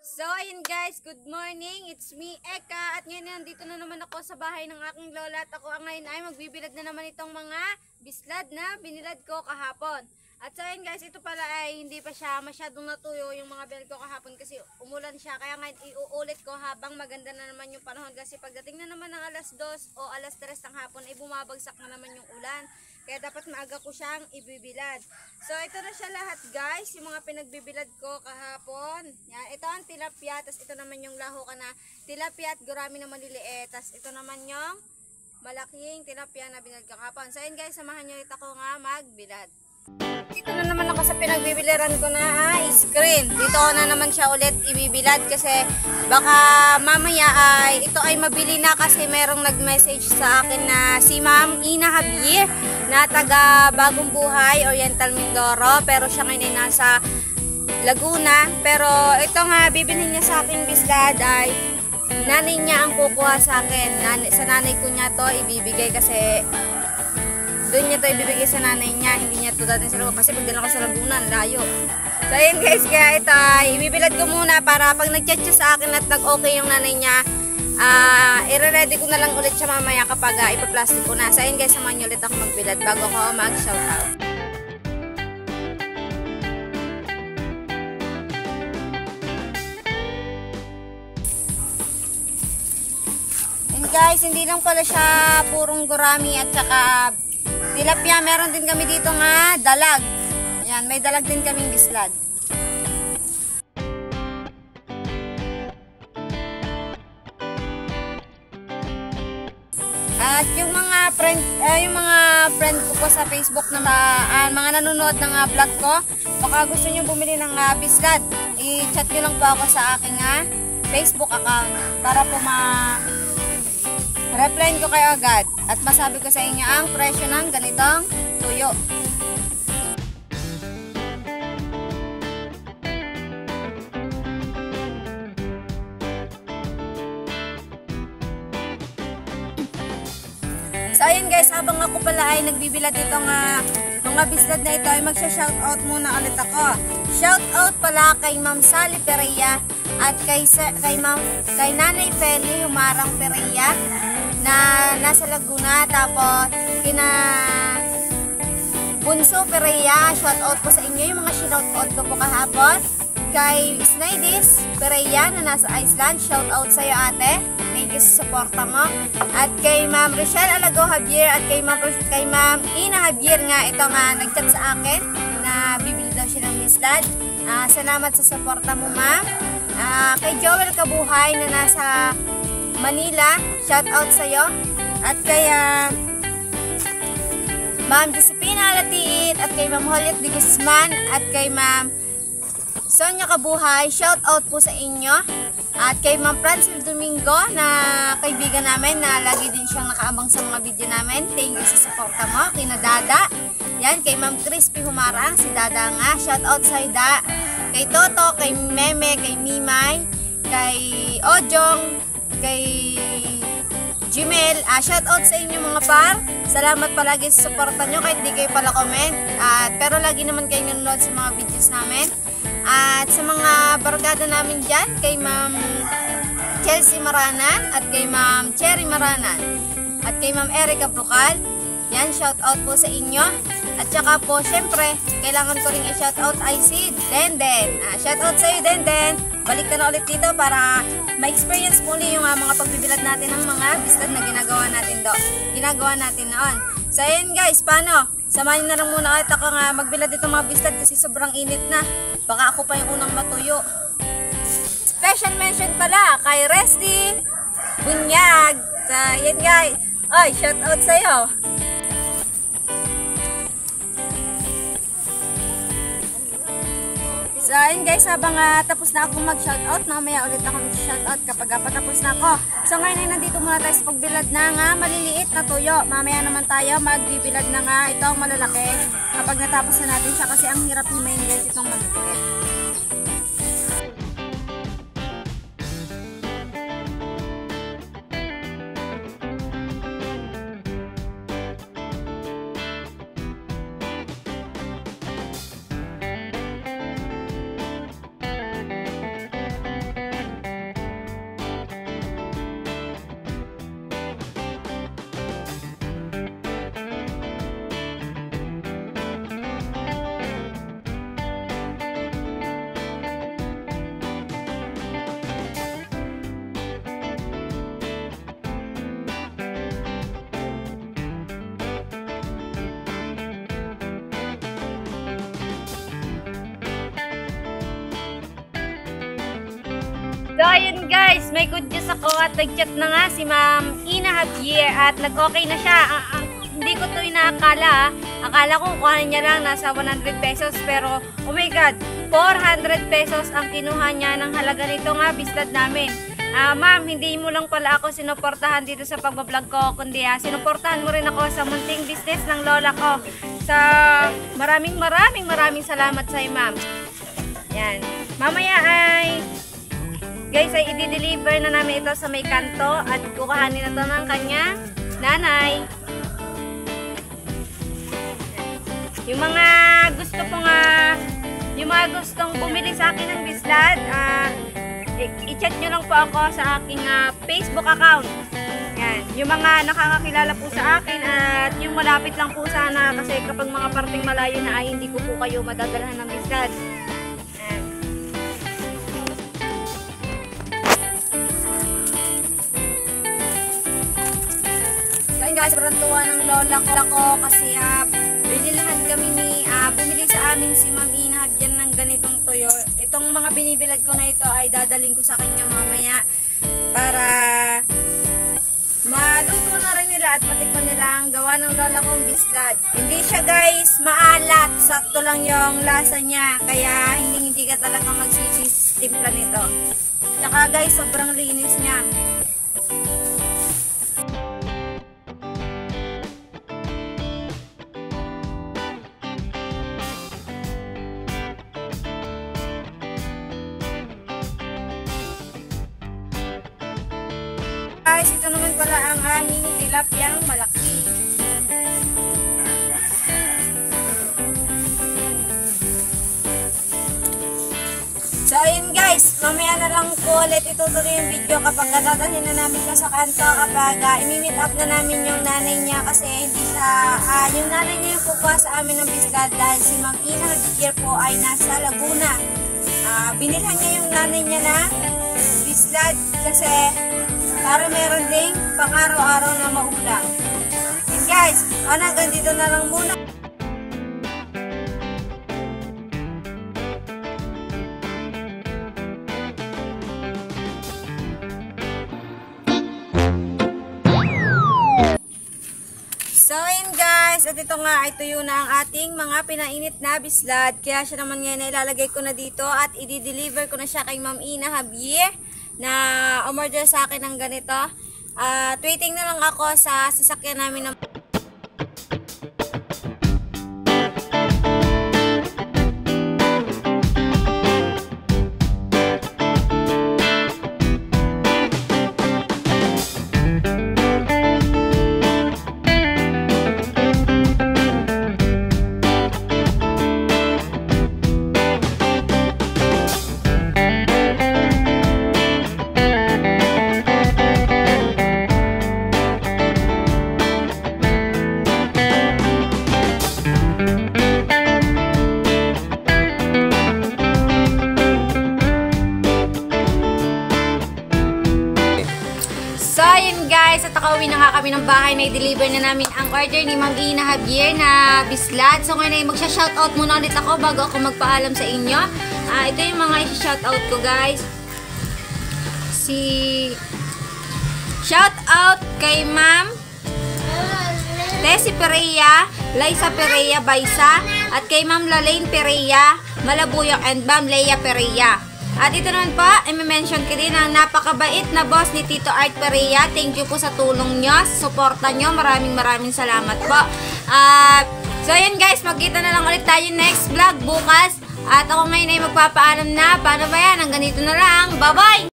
So, ayun guys, good morning. It's me, Eka. At ngayon, nandito na naman ako sa bahay ng aking lola. At ako ngayon ay magbibilad na naman itong mga bislad na binilad ko kahapon. At so, ayun guys, ito pala ay hindi pa siya masyadong natuyo yung mga binilad ko kahapon kasi umulan siya. Kaya ngayon iuulit ko habang maganda na naman yung panahon kasi pagdating na naman ng alas 2 o alas 3 ng hapon ay bumabagsak na naman yung ulan. Kaya dapat maaga ko siyang ibibilad. So, ito na siya lahat guys, yung mga pinagbibilad ko kahapon. Yan, ito ang tilapia, tapos ito naman yung laho ka na tilapia at gurami na maliliit. Tapos ito naman yung malaking tilapia na binilad ko kahapon. So, ayun guys, samahan nyo ulit ako nga magbilad. Dito na naman ako sa pinagbibiliran ko na screen. Dito ko na naman siya ulit ibibilad kasi baka mamaya ay ito ay mabili na kasi merong nag-message sa akin na si Ma'am Ina Javier na taga Bagong Buhay, Oriental Mindoro, pero siya ngayon ay nasa Laguna. Pero ito nga bibilhin niya sa akin bislad ay nanay niya ang kukuha sa akin. Sa nanay ko niya to ibibigay kasi doon niya to ibibigay sa nanay niya, hindi niya to dating sa Laguna kasi pagdala ko sa Laguna, layo. So ayun guys, kaya ito ibibilad ko muna para pag nag-chat siya sa akin at nag-okay yung nanay niya, i-ready ko na lang ulit siya mamaya kapag ipaplastic ko na. So ayun guys, samahan niyo ulit ako magbilad bago ako mag-shoutout. Ayun guys, hindi lang pala siya purong gurami at saka tilapia, meron din kami dito nga dalag. Yan, may dalag din kaming bislad. At yung mga friend ko po sa Facebook na mga nanonood ng vlog ko, baka gusto niyo bumili ng bislad, i-chat niyo lang po ako sa aking Facebook account para po reply ko kayo agad at masabi ko sa inyo ang presyo ng ganitong tuyo. So ayun guys, habang ako pala ay nagbibilad itong mga bislad na ito ay magsha-shoutout muna ulit ako. Shoutout pala kay Ma'am Sally Pereya at kay Nanay Feli Humarang Pereya na nasa Laguna, tapos kina Bunso Pereya, shoutout po sa inyo yung mga shoutout ko po kahapon. Kay Snaidis Pereya na nasa Iceland, shoutout sa iyo ate, thank you sa suporta mo. At kay Ma'am Rochelle Alago Javier at kay Ma'am Ina Javier nga, ito nga nag-chat sa akin na bibili daw siya ng bislad. Salamat sa suporta mo ma'am. Kay Joel Kabuhay na nasa Manila, shout out sa iyo. At kay Ma'am Josepina Latiit at kay Ma'am Juliet de Guzman at kay Ma'am Sonia Kabuhay, shout out po sa inyo. At kay Ma'am Francil Domingo na kaibigan namin na lagi din siyang nakaabang sa mga video namin. Thank you sa suporta mo. Kay Dada. Yan, kay Ma'am Crispy Humarang, si Dada nga, shout out sa Ida. Kay Toto, kay Meme, kay Mimay, kay Ojong, kay Gmail, shout out sa inyo mga par. Salamat palagi sa suporta nyo kahit di kayo pala comment. Pero lagi naman kayo nanonood sa mga videos namin. At sa mga barkada namin dyan, kay Ma'am Chelsea Maranan at kay Ma'am Cherry Maranan at kay Ma'am Erica Brucal, yan, shout out po sa inyo. At saka po, syempre, kailangan ko rin i-shout out ay si Denden. Shout out sa iyo Denden. Balik ka na ulit dito para ma-experience muli yung mga pagbibilad natin ng mga bislad na ginagawa natin noon. So ayun guys, paano? Samahin na lang muna ulit ako nga magbilad dito mga bislad kasi sobrang init na. Baka ako pa yung unang matuyo. Special mention pala kay Resty Bunyag. So yan guys. Ay, shout out sa iyo. So ayun guys, habang tapos na ako mag-shoutout, mamaya ulit ako mag-shoutout kapag patapos na ako. So ngayon ay nandito muna tayo sa pagbilad na maliliit na tuyo. Mamaya naman tayo magbibilad na itong malalaki kapag natapos na natin siya kasi ang hirap himayin guys itong maliliit. So, ayun guys, may good news ako at nag-chat na nga si Ma'am Ina Javier at nag-okay na siya. Hindi ko ito inaakala. Akala ko kuhanin niya lang nasa 100 pesos pero oh my god, 400 pesos ang kinuha niya ng halaga nito nga bislad namin. Ma'am, hindi mo lang pala ako sinuportahan dito sa pagbablog ko, kundi sinuportahan mo rin ako sa munting business ng lola ko. Sa maraming salamat sa iyo, ma'am. Yan. Mamaya ay guys, ay i-deliver na namin ito sa may kanto at kukuhanin na ito ng kanyang nanay. Yung mga gustong bumili sa akin ng bislad, i-chat nyo lang po ako sa aking Facebook account. Yan. Yung mga nakakakilala po sa akin at yung malapit lang po sana kasi kapag mga parting malayo na ay hindi ko po kayo madadalhan ng bislad. Guys, sobrang tuwa ng lola ko kasi binilahan kami bumili sa amin si Ma'am Ina dyan ng ganitong tuyo. Itong mga binibilad ko na ito ay dadaling ko sa kanya mamaya para maluto na rin nila at matikman nila ang gawa ng lola kong bislad. Hindi siya guys maalat, sakto lang yung lasa niya kaya hindi ka talaga magsisistimpla nito. Tsaka guys, sobrang linis niya. Guys, ito naman pala ang aming tilapyang malaki. So, ayun guys, mamaya na lang po ulit itutuloy yung video kapag dadalhin na namin siya sa kanto kapag i-meet up na namin yung nanay niya kasi hindi siya, yung nanay niya yung kukuha sa amin ng bislad dahil si Ma'am Ina Javier po ay nasa Laguna. Binilhan niya yung nanay niya na bislad kasi para meron ding pang araw-araw na maulam. And guys, hanggang dito na lang muna. So, ayun guys, at ito nga ay tuyo na ang ating mga pinainit na bislad. Kaya siya naman ngayon ilalagay ko na dito at i-deliver ko na siya kay Ma'am Ina Javier na umorder sa akin ng ganito. Waiting na lang ako sa sasakyan namin ng guys, at nakauwi na nga kami ng bahay na i-deliver na namin ang order ni Ma'am Ina Javier na bislad. So ngayon ay magsha-shoutout muna ulit ako bago ako magpaalam sa inyo. Ito yung mga i-shoutout ko guys. Shoutout kay Ma'am Tessie Pereya, Liza Pereya Baisa, at kay Ma'am Lalaine Pereya, Malabuyok, and Ma'am Leia Pereya. At ito naman po, i-mention ko din ang napakabait na boss ni Tito Art Pereya. Thank you po sa tulong nyo, sa suporta nyo. Maraming salamat po. So ayun guys, magkita na lang ulit tayo next vlog bukas. At ako ngayon ay magpapaalam na. Paano ba yan? Hanggang dito na lang. Bye-bye!